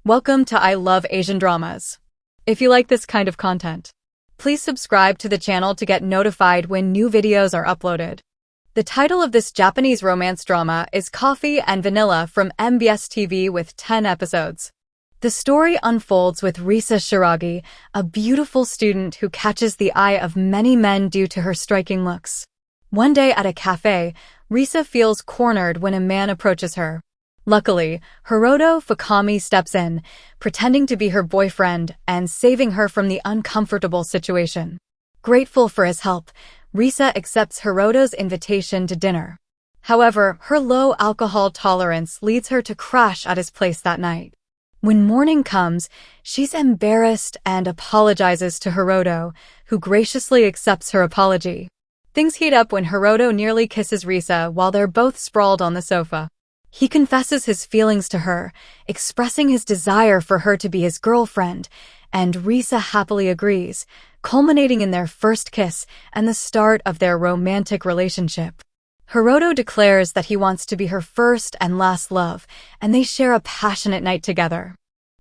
Welcome to I Love Asian Dramas. If you like this kind of content, please subscribe to the channel to get notified when new videos are uploaded. The title of this Japanese romance drama is Coffee and Vanilla from MBS TV with 10 episodes. The story unfolds with Risa Shiragi, a beautiful student who catches the eye of many men due to her striking looks. One day at a cafe, Risa feels cornered when a man approaches her. Luckily, Hiroto Fukami steps in, pretending to be her boyfriend and saving her from the uncomfortable situation. Grateful for his help, Risa accepts Hiroto's invitation to dinner. However, her low alcohol tolerance leads her to crash at his place that night. When morning comes, she's embarrassed and apologizes to Hiroto, who graciously accepts her apology. Things heat up when Hiroto nearly kisses Risa while they're both sprawled on the sofa. He confesses his feelings to her, expressing his desire for her to be his girlfriend, and Risa happily agrees, culminating in their first kiss and the start of their romantic relationship. Hiroto declares that he wants to be her first and last love, and they share a passionate night together.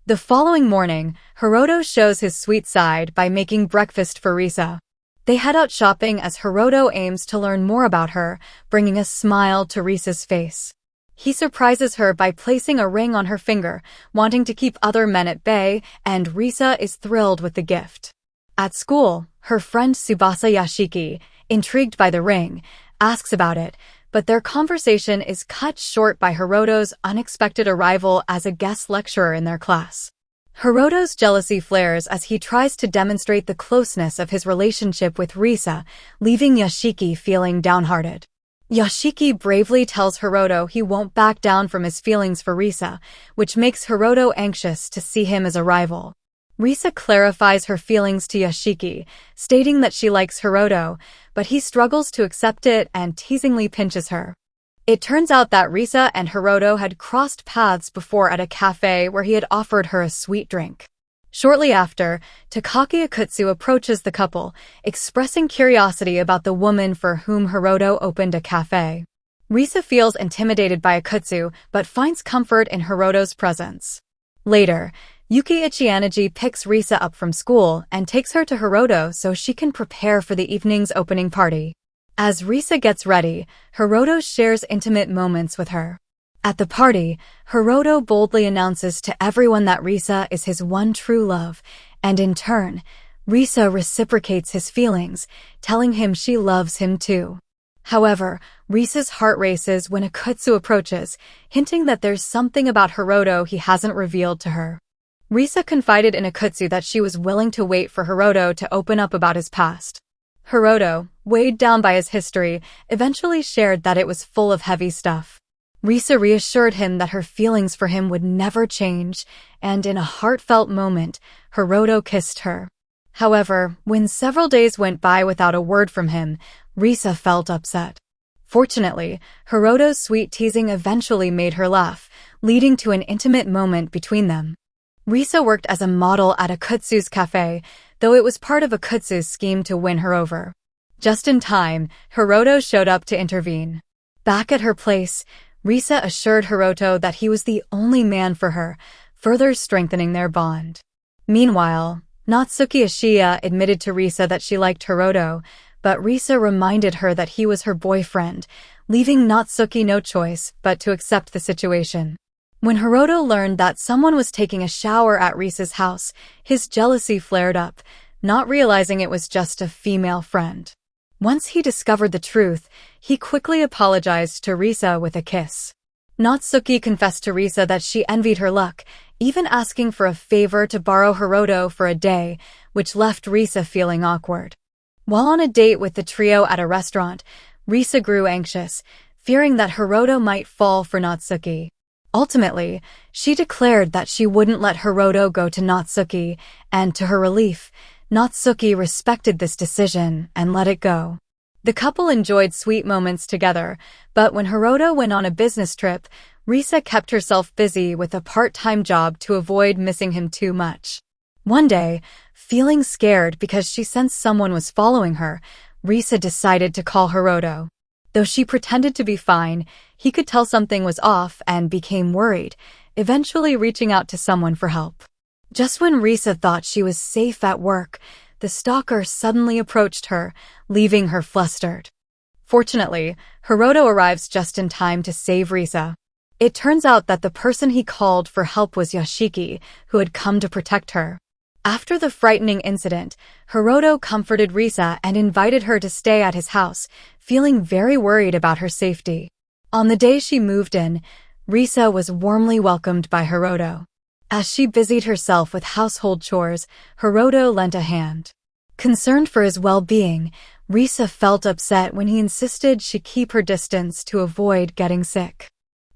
The following morning, Hiroto shows his sweet side by making breakfast for Risa. They head out shopping as Hiroto aims to learn more about her, bringing a smile to Risa's face. He surprises her by placing a ring on her finger, wanting to keep other men at bay, and Risa is thrilled with the gift. At school, her friend Tsubasa Yashiki, intrigued by the ring, asks about it, but their conversation is cut short by Hiroto's unexpected arrival as a guest lecturer in their class. Hiroto's jealousy flares as he tries to demonstrate the closeness of his relationship with Risa, leaving Yashiki feeling downhearted. Yashiki bravely tells Hiroto he won't back down from his feelings for Risa, which makes Hiroto anxious to see him as a rival. Risa clarifies her feelings to Yashiki, stating that she likes Hiroto, but he struggles to accept it and teasingly pinches her. It turns out that Risa and Hiroto had crossed paths before at a cafe where he had offered her a sweet drink. Shortly after, Takaki Akutsu approaches the couple, expressing curiosity about the woman for whom Hiroto opened a cafe. Risa feels intimidated by Akutsu, but finds comfort in Hiroto's presence. Later, Yuki Ichianaji picks Risa up from school and takes her to Hiroto so she can prepare for the evening's opening party. As Risa gets ready, Hiroto shares intimate moments with her. At the party, Hiroto boldly announces to everyone that Risa is his one true love, and in turn, Risa reciprocates his feelings, telling him she loves him too. However, Risa's heart races when Akutsu approaches, hinting that there's something about Hiroto he hasn't revealed to her. Risa confided in Akutsu that she was willing to wait for Hiroto to open up about his past. Hiroto, weighed down by his history, eventually shared that it was full of heavy stuff. Risa reassured him that her feelings for him would never change, and in a heartfelt moment, Hiroto kissed her. However, when several days went by without a word from him, Risa felt upset. Fortunately, Hiroto's sweet teasing eventually made her laugh, leading to an intimate moment between them. Risa worked as a model at Akutsu's cafe, though it was part of Akutsu's scheme to win her over. Just in time, Hiroto showed up to intervene. Back at her place, Risa assured Hiroto that he was the only man for her, further strengthening their bond. Meanwhile, Natsuki Ashiya admitted to Risa that she liked Hiroto, but Risa reminded her that he was her boyfriend, leaving Natsuki no choice but to accept the situation. When Hiroto learned that someone was taking a shower at Risa's house, his jealousy flared up, not realizing it was just a female friend. Once he discovered the truth, he quickly apologized to Risa with a kiss. Natsuki confessed to Risa that she envied her luck, even asking for a favor to borrow Hiroto for a day, which left Risa feeling awkward. While on a date with the trio at a restaurant, Risa grew anxious, fearing that Hiroto might fall for Natsuki. Ultimately, she declared that she wouldn't let Hiroto go to Natsuki, and to her relief, Natsuki respected this decision and let it go. The couple enjoyed sweet moments together, but when Hiroto went on a business trip, Risa kept herself busy with a part-time job to avoid missing him too much. One day, feeling scared because she sensed someone was following her, Risa decided to call Hiroto. Though she pretended to be fine, he could tell something was off and became worried, eventually reaching out to someone for help. Just when Risa thought she was safe at work, the stalker suddenly approached her, leaving her flustered. Fortunately, Hiroto arrives just in time to save Risa. It turns out that the person he called for help was Yoshiki, who had come to protect her. After the frightening incident, Hiroto comforted Risa and invited her to stay at his house, feeling very worried about her safety. On the day she moved in, Risa was warmly welcomed by Hiroto. As she busied herself with household chores, Hiroto lent a hand. Concerned for his well-being, Risa felt upset when he insisted she keep her distance to avoid getting sick.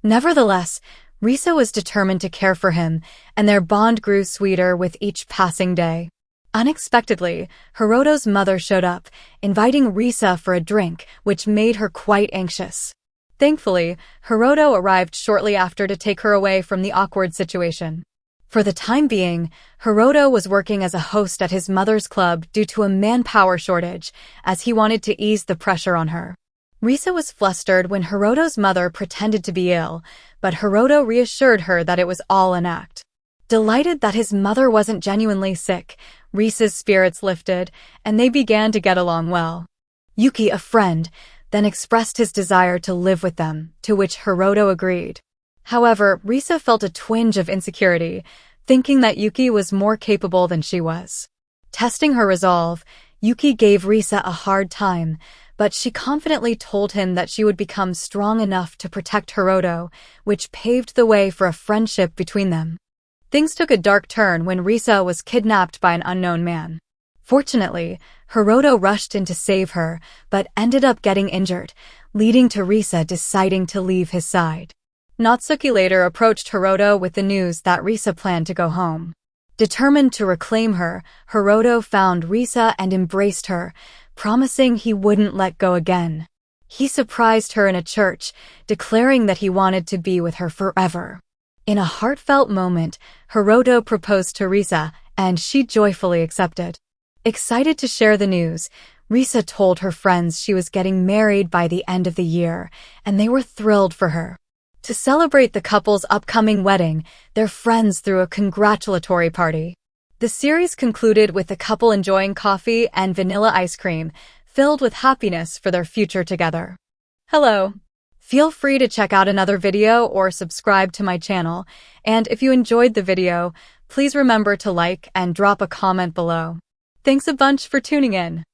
Nevertheless, Risa was determined to care for him, and their bond grew sweeter with each passing day. Unexpectedly, Hiroto's mother showed up, inviting Risa for a drink, which made her quite anxious. Thankfully, Hiroto arrived shortly after to take her away from the awkward situation. For the time being, Hiroto was working as a host at his mother's club due to a manpower shortage, as he wanted to ease the pressure on her. Risa was flustered when Hiroto's mother pretended to be ill, but Hiroto reassured her that it was all an act. Delighted that his mother wasn't genuinely sick, Risa's spirits lifted, and they began to get along well. Yuki, a friend, then expressed his desire to live with them, to which Hiroto agreed. However, Risa felt a twinge of insecurity, thinking that Yuki was more capable than she was. Testing her resolve, Yuki gave Risa a hard time, but she confidently told him that she would become strong enough to protect Hiroto, which paved the way for a friendship between them. Things took a dark turn when Risa was kidnapped by an unknown man. Fortunately, Hiroto rushed in to save her, but ended up getting injured, leading to Risa deciding to leave his side. Natsuki later approached Hiroto with the news that Risa planned to go home. Determined to reclaim her, Hiroto found Risa and embraced her, promising he wouldn't let go again. He surprised her in a church, declaring that he wanted to be with her forever. In a heartfelt moment, Hiroto proposed to Risa, and she joyfully accepted. Excited to share the news, Risa told her friends she was getting married by the end of the year, and they were thrilled for her. To celebrate the couple's upcoming wedding, their friends threw a congratulatory party. The series concluded with the couple enjoying coffee and vanilla ice cream, filled with happiness for their future together. Hello. Feel free to check out another video or subscribe to my channel, and if you enjoyed the video, please remember to like and drop a comment below. Thanks a bunch for tuning in.